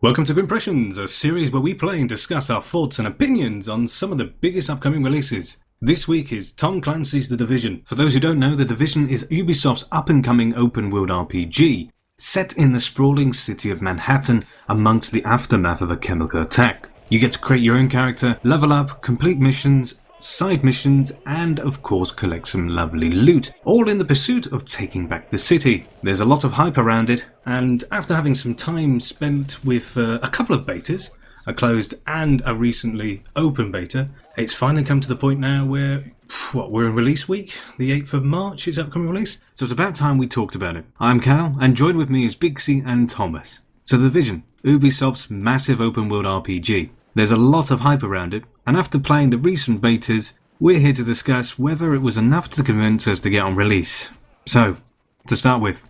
Welcome to Grinpressions, a series where we play and discuss our thoughts and opinions on some of the biggest upcoming releases. This week is Tom Clancy's The Division. For those who don't know, The Division is Ubisoft's up-and-coming open-world RPG, set in the sprawling city of Manhattan amongst the aftermath of a chemical attack. You get to create your own character, level up, complete missions, side missions, and of course collect some lovely loot, all in the pursuit of taking back the city. There's a lot of hype around it, and after having some time spent with a couple of betas, a closed and a recently open beta, it's finally come to the point now where, we're in release week, the 8th of March is upcoming release, so it's about time we talked about it. I'm Cal, and joined with me is Big C and Thomas. So The Division, Ubisoft's massive open world RPG. There's a lot of hype around it, and after playing the recent betas, we're here to discuss whether it was enough to convince us to get on release. So, to start with,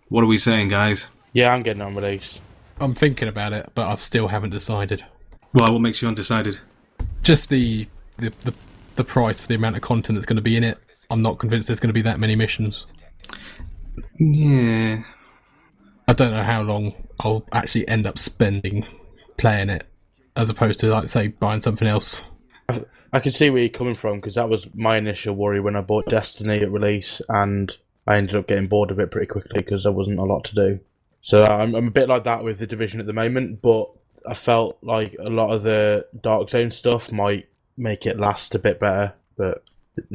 what are we saying, guys? Yeah, I'm getting on release. I'm thinking about it, but I still haven't decided. Why? What makes you undecided? Just the price for the amount of content that's going to be in it. I'm not convinced there's going to be that many missions. Yeah. I don't know how long I'll actually end up spending playing it, as opposed to, like, say, buying something else. I can see where you're coming from, because that was my initial worry when I bought Destiny at release, and I ended up getting bored of it pretty quickly because there wasn't a lot to do. So I'm a bit like that with The Division at the moment, but I felt like a lot of the Dark Zone stuff might make it last a bit better, but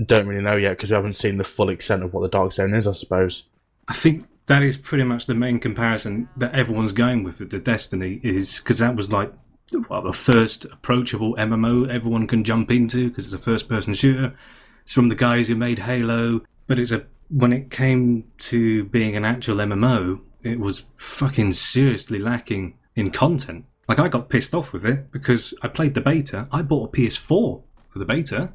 don't really know yet because we haven't seen the full extent of what the Dark Zone is, I suppose. I think that is pretty much the main comparison that everyone's going with the Destiny, is because that was like the first approachable MMO everyone can jump into because it's a first-person shooter. It's from the guys who made Halo, but when it came to being an actual MMO, it was fucking seriously lacking in content. Like, I got pissed off with it because I played the beta. I bought a PS4 for the beta,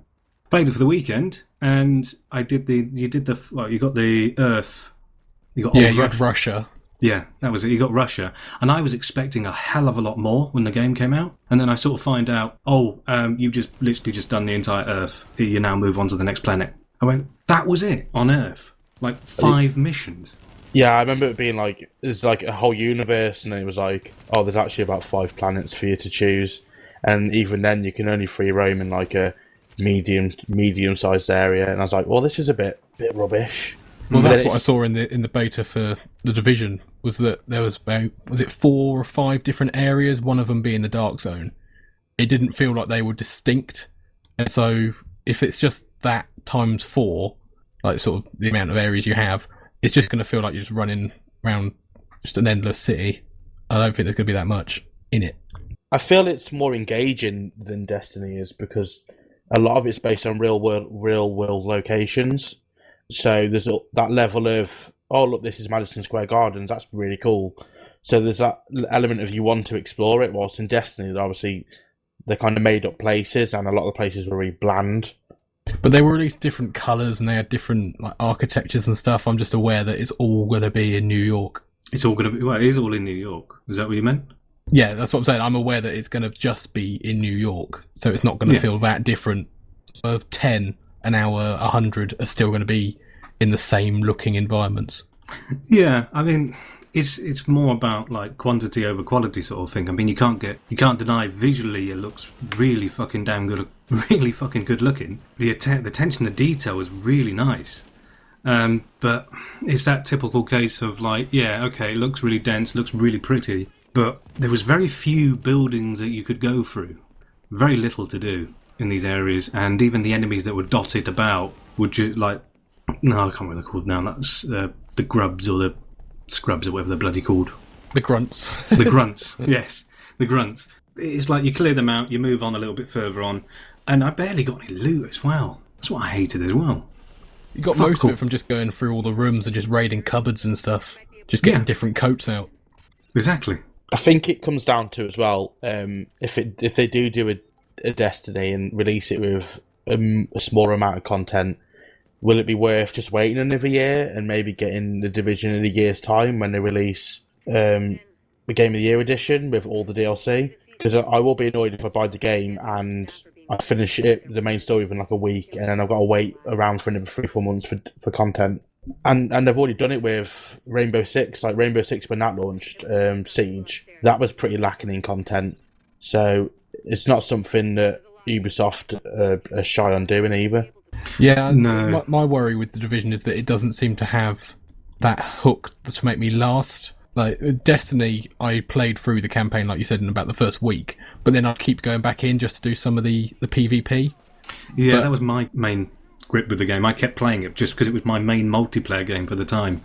played it for the weekend, and you got the Earth. You had Russia. Yeah, that was it. You got Russia. And I was expecting a hell of a lot more when the game came out. And then I sort of find out, you've just literally just done the entire Earth. You now move on to the next planet. I went, that was it on Earth. Like 5 missions. Yeah, I remember it being like, there's like a whole universe, and then it was like, there's actually about 5 planets for you to choose. And even then, you can only free roam in like a medium-sized area. And I was like, well, this is a bit rubbish. Well, that's what I saw in the beta for The Division, was that there was about, was it 4 or 5 different areas, one of them being the Dark Zone. It didn't feel like they were distinct, and so if it's just that times 4, like sort of the amount of areas you have, it's just going to feel like you're just running around just an endless city. I don't think there's going to be that much in it. I feel it's more engaging than Destiny is because a lot of it's based on real world locations. So there's that level of, look, this is Madison Square Gardens, that's really cool. So there's that element of you want to explore it, whilst in Destiny, obviously, they're kind of made up places, and a lot of the places were really bland. But they were released different colours, and they had different like architectures and stuff. I'm just aware that it's all going to be in New York. It's all going to be, it is all in New York. Is that what you meant? Yeah, that's what I'm saying. I'm aware that it's going to just be in New York, so it's not going to feel that different. 10 an hour, 100 are still going to be in the same looking environments. Yeah, I mean, it's more about like quantity over quality sort of thing. I mean, you can't deny visually it looks really fucking damn good, really fucking good looking. The attention to detail is really nice. But it's that typical case of like, it looks really dense, looks really pretty, but there was very few buildings that you could go through. Very little to do in these areas, and even the enemies that were dotted about would just like, no, I can't remember what they're called now. That's the grubs or the scrubs or whatever they're bloody called. The grunts. The grunts, yes. The grunts. It's like you clear them out, you move on a little bit further on, and I barely got any loot as well. That's what I hated as well. You got most of it from just going through all the rooms and just raiding cupboards and stuff. Just getting different coats out. Exactly. I think it comes down to as well, if they do a Destiny and release it with a smaller amount of content, will it be worth just waiting another year and maybe getting the Division in a year's time when they release the Game of the Year edition with all the DLC? Because I will be annoyed if I buy the game and I finish it, the main story, within like a week, and then I've got to wait around for another 3-4 months for content. And they've already done it with Rainbow Six. Like Rainbow Six, when that launched, Siege, that was pretty lacking in content. So it's not something that Ubisoft are shy on doing either. Yeah, No. my worry with the Division is that it doesn't seem to have that hook to make me last. Like Destiny, I played through the campaign, like you said, in about the first week, but then I'd keep going back in just to do some of the PvP. Yeah, But- that was my main grip with the game. I kept playing it just because it was my main multiplayer game for the time.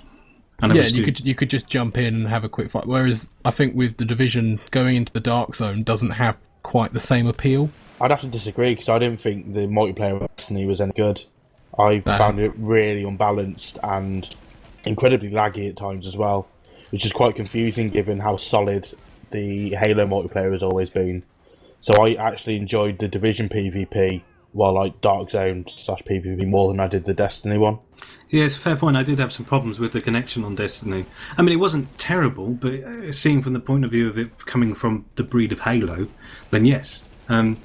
And Yeah, and you could just jump in and have a quick fight. Whereas I think with the Division, going into the Dark Zone doesn't have quite the same appeal. I'd have to disagree because I didn't think the multiplayer of Destiny was any good. I found it really unbalanced and incredibly laggy at times as well, which is quite confusing given how solid the Halo multiplayer has always been. So I actually enjoyed the Division PvP, while like Dark Zone / PvP more than I did the Destiny one. Yeah, it's a fair point. I did have some problems with the connection on Destiny. I mean, it wasn't terrible, but seeing from the point of view of it coming from the breed of Halo, then yes. The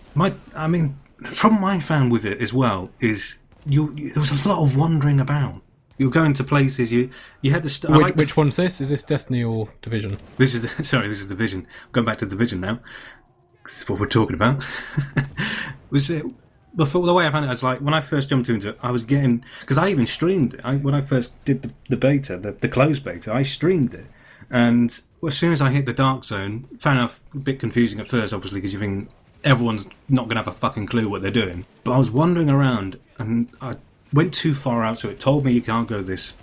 problem I found with it as well is there was a lot of wandering about. You're going to places. You had the Which one's this? Is this Destiny or Division? This is Division. Going back to Division now. This is what we're talking about. Was it? Before, the way I found it, I was like, when I first jumped into it, I was getting... Because I even streamed it. When I first did the beta, the closed beta, I streamed it. And as soon as I hit the Dark Zone, fair enough, a bit confusing at first, obviously, because you think everyone's not going to have a fucking clue what they're doing. But I was wandering around, and I went too far out, so it told me you can't go this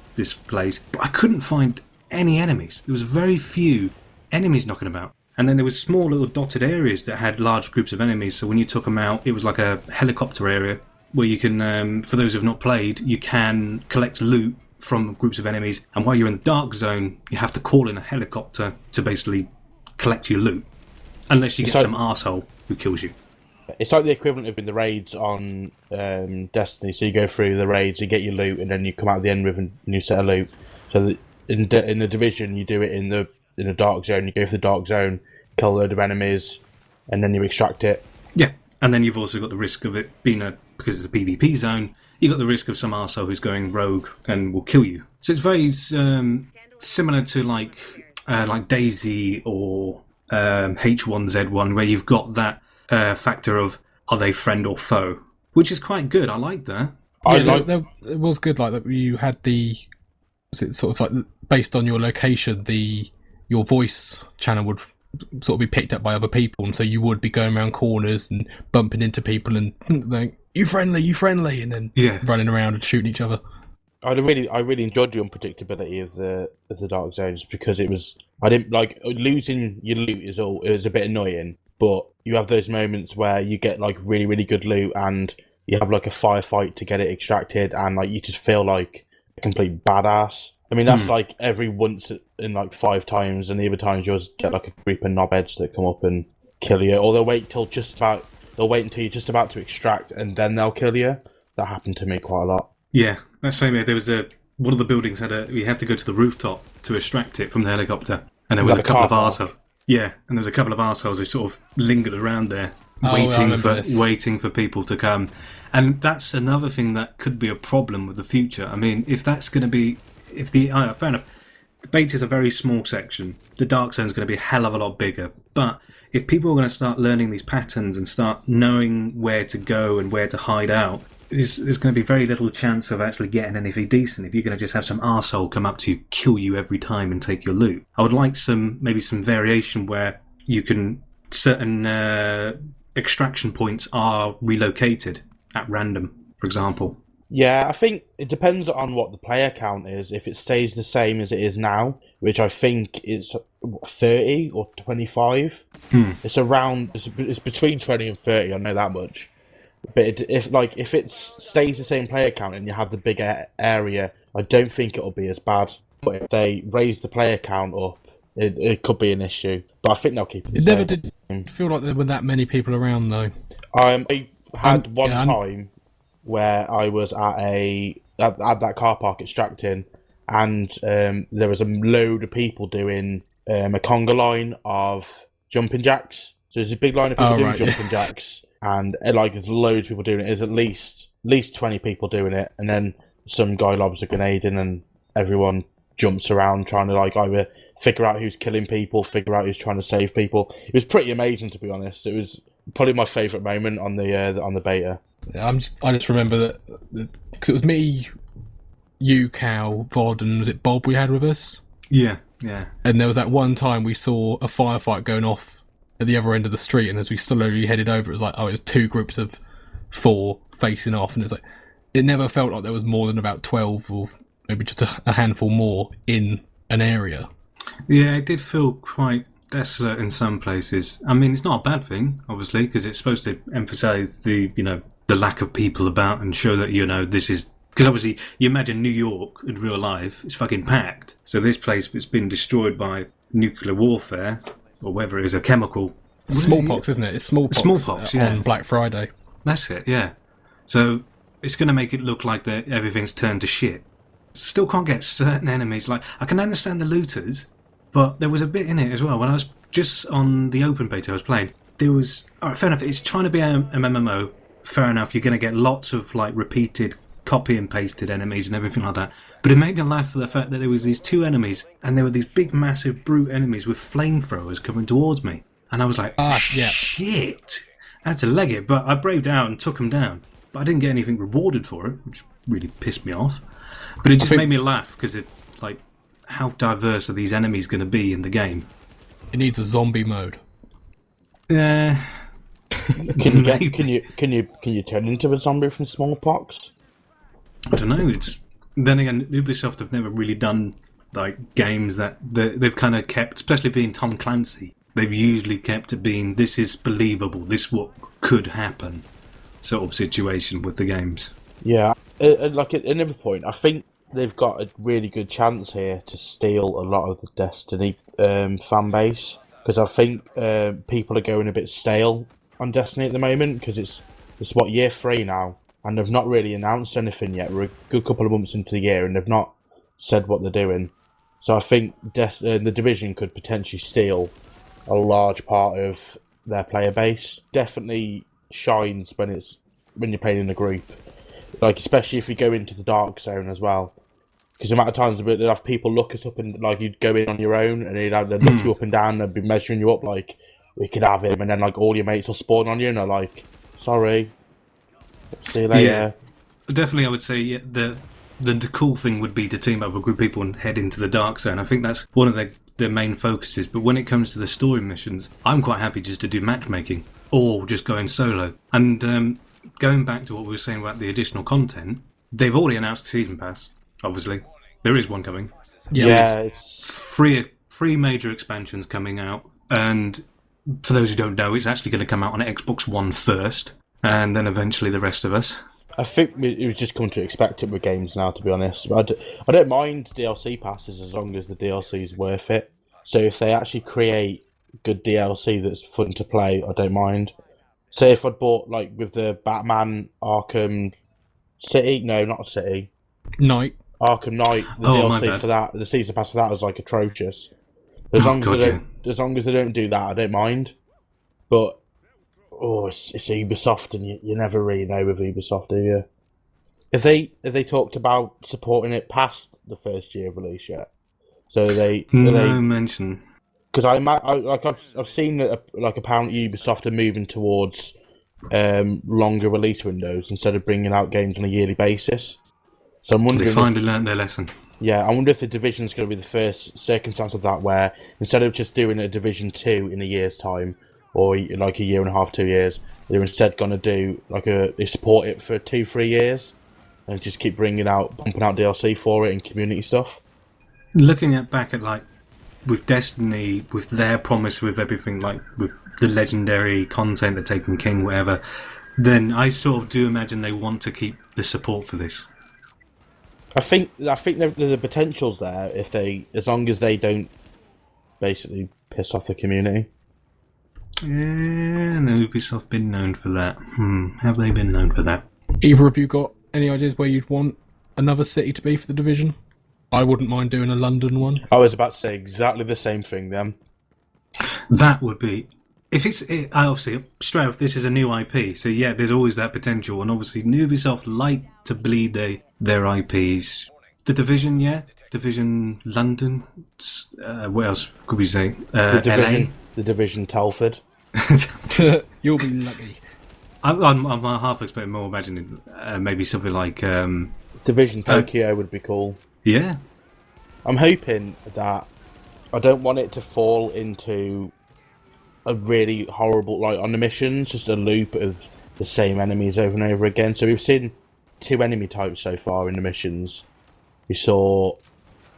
place. But I couldn't find any enemies. There was very few enemies knocking about. And then there was small little dotted areas that had large groups of enemies. So when you took them out, it was like a helicopter area where you can, for those who have not played, you can collect loot from groups of enemies. And while you're in the Dark Zone, you have to call in a helicopter to basically collect your loot. Unless you get some arsehole who kills you. It's like the equivalent of in the raids on Destiny. So you go through the raids, you get your loot, and then you come out at the end with a new set of loot. So in the Division, you do it in the Dark Zone. You go for the Dark Zone, kill a load of enemies, and then you extract it. Yeah, and then you've also got the risk of it being because it's a PvP zone, you've got the risk of some arsehole who's going rogue and will kill you. So it's very similar to like DayZ or H1Z1, where you've got that factor of are they friend or foe, which is quite good. I like that. It was good, like that. You had was it sort of like based on your location, your voice channel would sort of be picked up by other people, and so you would be going around corners and bumping into people and like, you friendly, and then running around and shooting each other. I really enjoyed the unpredictability of the Dark Zones because I didn't like losing your loot it was a bit annoying, but you have those moments where you get like really, really good loot and you have like a firefight to get it extracted, and like you just feel like a complete badass. I mean, that's like every once in like 5 times, and the other times you'll just get like a group of knobheads that come up and kill you, or they'll wait until you're just about to extract and then they'll kill you. That happened to me quite a lot. Yeah, that same year there was one of the buildings you had to go to the rooftop to extract it from the helicopter, and there was a couple of arseholes. Yeah, and there was a couple of arseholes who sort of lingered around there, waiting for people to come. And that's another thing that could be a problem with the future. I mean, if that's going to be... fair enough, the beta is a very small section. The Dark Zone is going to be a hell of a lot bigger. But if people are going to start learning these patterns and start knowing where to go and where to hide out, there's going to be very little chance of actually getting anything decent if you're going to just have some arsehole come up to you, kill you every time and take your loot. I would like maybe some variation where you can... certain extraction points are relocated at random, for example. Yeah, I think it depends on what the player count is. If it stays the same as it is now, which I think is 30 or 25, it's between 20 and 30. I know that much. But if it stays the same player count and you have the bigger area, I don't think it'll be as bad. But if they raise the player count up, it could be an issue. But I think they'll keep it the same. Never did feel like there were that many people around though. I had one time where I was at that car park extracting, and there was a load of people doing a conga line of jumping jacks. So there's a big line of people doing jumping jacks, and like there's loads of people doing it. There's at least 20 people doing it, and then some guy lobs a grenade in and everyone jumps around trying to like either figure out who's killing people, figure out who's trying to save people. It was pretty amazing, to be honest. It was probably my favourite moment on the beta. I just remember that because it was me, you, Cal, Vod, and was it Bob we had with us? Yeah. And there was that one time we saw a firefight going off at the other end of the street, and as we slowly headed over, it was like, oh, it was 2 groups of 4 facing off, and it's like, it never felt like there was more than about 12 or maybe just a handful more in an area. Yeah, it did feel quite desolate in some places. I mean, it's not a bad thing, obviously, because it's supposed to emphasise the lack of people about and show that, this is... Because obviously, you imagine New York in real life, it's fucking packed. So this place has been destroyed by nuclear warfare, or whether it is a chemical... Smallpox, isn't it? It's smallpox yeah. On Black Friday. That's it, yeah. So it's going to make it look like everything's turned to shit. Still can't get certain enemies. Like, I can understand the looters, but there was a bit in it as well. When I was just on the open beta I was playing, there was... Alright, fair enough, it's trying to be an MMO. Fair enough, you're going to get lots of, like, repeated copy and pasted enemies and everything like that. But it made me laugh for the fact that there was these 2 enemies, and there were these big, massive brute enemies with flamethrowers coming towards me. And I was like, shit! I had to leg it, but I braved out and took them down. But I didn't get anything rewarded for it, which really pissed me off. But it just made me laugh, because how diverse are these enemies going to be in the game? It needs a zombie mode. Can you turn into a zombie from smallpox? I don't know. Then again, Ubisoft have never really done like games that they've kind of kept, especially being Tom Clancy. They've usually kept it being, this is believable, this is what could happen, sort of situation with the games. Yeah, like at another point, I think they've got a really good chance here to steal a lot of the Destiny fan base, because I think people are going a bit stale on Destiny at the moment, because it's what, year 3 now, and they've not really announced anything yet. We're a good couple of months into the year and they've not said what they're doing. So I think the Division could potentially steal a large part of their player base. Definitely shines when you're playing in a group, like especially if you go into the dark zone as well. Because the amount of times they'd have people look us up and like you'd go in on your own and they'd look you up and down and be measuring you up like, we could have him, and then like all your mates will spawn on you and they're like, sorry, see you later. Yeah, definitely I would say the cool thing would be to team up with a group of people and head into the dark zone. I think that's one of their main focuses. But when it comes to the story missions, I'm quite happy just to do matchmaking or just going solo. And going back to what we were saying about the additional content, they've already announced the season pass. Obviously, there is one coming. Yeah, it's three major expansions coming out, and for those who don't know, it's actually going to come out on Xbox One first, and then eventually the rest of us. I think it was just come to expect it with games now, to be honest. I don't mind DLC passes as long as the DLC is worth it. So if they actually create good DLC that's fun to play, I don't mind. Say if I'd bought, like, with the Batman Arkham City... No, not City. Knight. Arkham Knight, the DLC for that, the season pass for that was, like, atrocious. As long as they don't do that, I don't mind. But... it's Ubisoft, and you never really know with Ubisoft, do you? Have they talked about supporting it past the first year of release yet? So no mention. Because I've seen that apparently Ubisoft are moving towards longer release windows instead of bringing out games on a yearly basis. So I'm wondering. They finally learned their lesson. Yeah, I wonder if the Division's going to be the first circumstance of that, where instead of just doing a Division 2 in a year's time, or like a year and a half, 2 years, they're instead going to do they support it for 2-3 years and just keep pumping out DLC for it and community stuff. Looking back at like with Destiny, with their promise, with everything, like with the legendary content they're taking King, whatever, then I sort of do imagine they want to keep the support for this. I think the potential's there as long as they don't basically piss off the community. Yeah, and Ubisoft been known for that. Have they been known for that? Either of you got any ideas where you'd want another city to be for the Division? I wouldn't mind doing a London one. I was about to say exactly the same thing then. That would be obviously straight off, this is a new IP, so yeah, there's always that potential, and obviously Ubisoft like to bleed their IPs. The Division, yeah, Division London. What else could we say? The LA? Division Telford. You'll be lucky. I'm half expecting more. Imagining maybe something like Division Tokyo would be cool. Yeah. I'm hoping that I don't want it to fall into a really horrible, like on the missions, just a loop of the same enemies over and over again. So we've seen 2 enemy types so far in the missions. We saw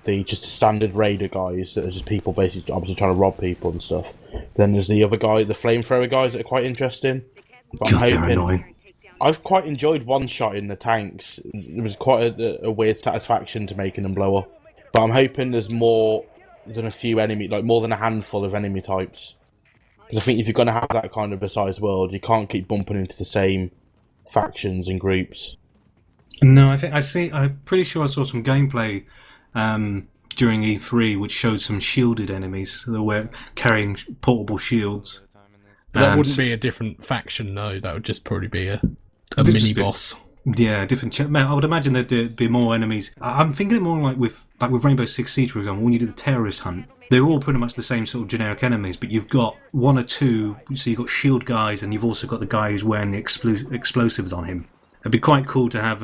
just the standard raider guys that are just people basically obviously trying to rob people and stuff. Then there's the other guy, the flamethrower guys that are quite interesting. But I'm hoping. I've quite enjoyed one-shotting the tanks. It was quite a weird satisfaction to making them blow up. But I'm hoping there's more than a few enemy, like more than a handful of enemy types. Because I think if you're going to have that kind of a sized world, you can't keep bumping into the same factions and groups. No, I'm pretty sure I saw some gameplay during E3 which showed some shielded enemies that were carrying portable shields. That wouldn't be a different faction, though. That would just probably be a mini boss. Yeah, different. I would imagine there'd be more enemies. I'm thinking it more like with Rainbow Six Siege, for example. When you do the terrorist hunt, they're all pretty much the same sort of generic enemies, but you've got 1 or 2. So you've got shield guys, and you've also got the guy who's wearing the explosives on him. It'd be quite cool to have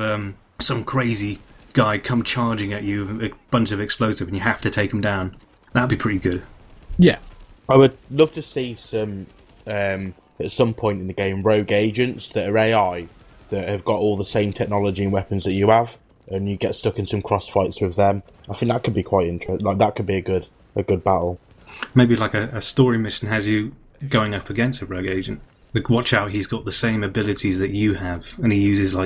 some crazy guy come charging at you with a bunch of explosives, and you have to take him down. That'd be pretty good. Yeah, I would love to see some. At some point in the game, rogue agents that are AI that have got all the same technology and weapons that you have, and you get stuck in some cross fights with them. I think that could be quite interesting. Like that could be a good battle. Maybe like a story mission has you going up against a rogue agent. Like, watch out, he's got the same abilities that you have, and he uses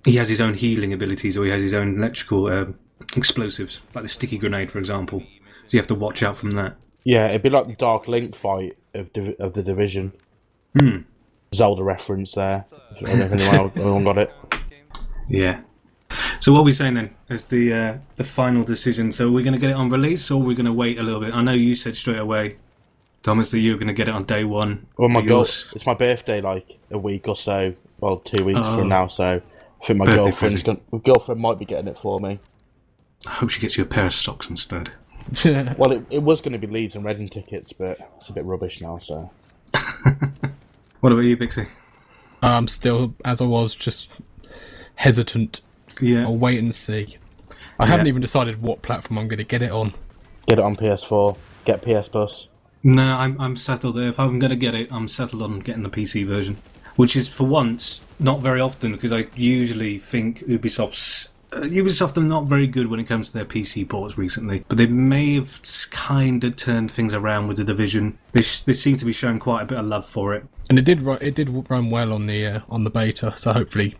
he has his own healing abilities, or he has his own electrical explosives, like the sticky grenade, for example. So you have to watch out from that. Yeah, it'd be like the Dark Link fight of the Division. Zelda reference there. I don't know if anyone got it. Yeah. So what are we saying then as the final decision? So are we going to get it on release, or are we going to wait a little bit? I know you said straight away, Thomas, that you were going to get it on day one. Well, it's my birthday, like a week or so. Well, 2 weeks from now. So I think my girlfriend might be getting it for me. I hope she gets you a pair of socks instead. Well, it was going to be Leeds and Reading tickets, but it's a bit rubbish now. So. What about you, Bixie? I'm still, as I was, just hesitant. Yeah. I'll wait and see. I haven't even decided what platform I'm going to get it on. Get it on PS4. Get PS Plus. No, I'm settled there. If I'm going to get it, I'm settled on getting the PC version. Which is, for once, not very often, because I usually think Ubisoft are not very good when it comes to their PC ports recently, but they may have kind of turned things around with the Division. They seem to be showing quite a bit of love for it, and it did run well on the beta. So hopefully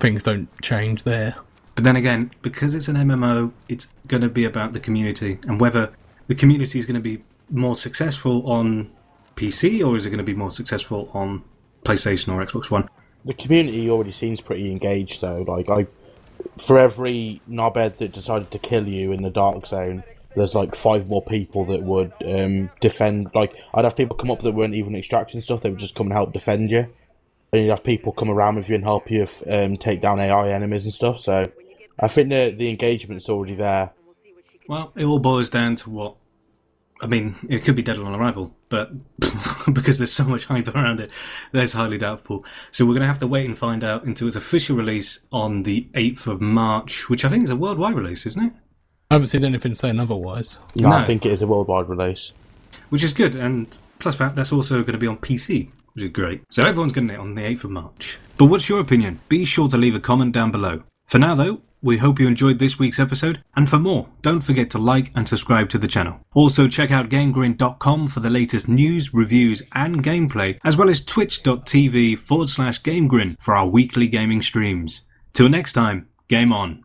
things don't change there. But then again, because it's an MMO, it's going to be about the community, and whether the community is going to be more successful on PC or is it going to be more successful on PlayStation or Xbox One. The community already seems pretty engaged, though. Like, for every knobhead that decided to kill you in the Dark Zone, there's like 5 more people that would defend. Like, I'd have people come up that weren't even extraction stuff; they would just come and help defend you. And you'd have people come around with you and help you take down AI enemies and stuff. So, I think the engagement's already there. Well, it all boils down to what. I mean, it could be dead on arrival, but because there's so much hype around it, that's highly doubtful. So we're going to have to wait and find out until its official release on the 8th of March, which I think is a worldwide release, isn't it? I haven't seen anything saying otherwise. No, I think it is a worldwide release. Which is good, and plus that, that's also going to be on PC, which is great. So everyone's getting it on the 8th of March. But what's your opinion? Be sure to leave a comment down below. For now, though, we hope you enjoyed this week's episode, and for more, don't forget to like and subscribe to the channel. Also, check out GameGrin.com for the latest news, reviews, and gameplay, as well as twitch.tv/GameGrin for our weekly gaming streams. Till next time, game on.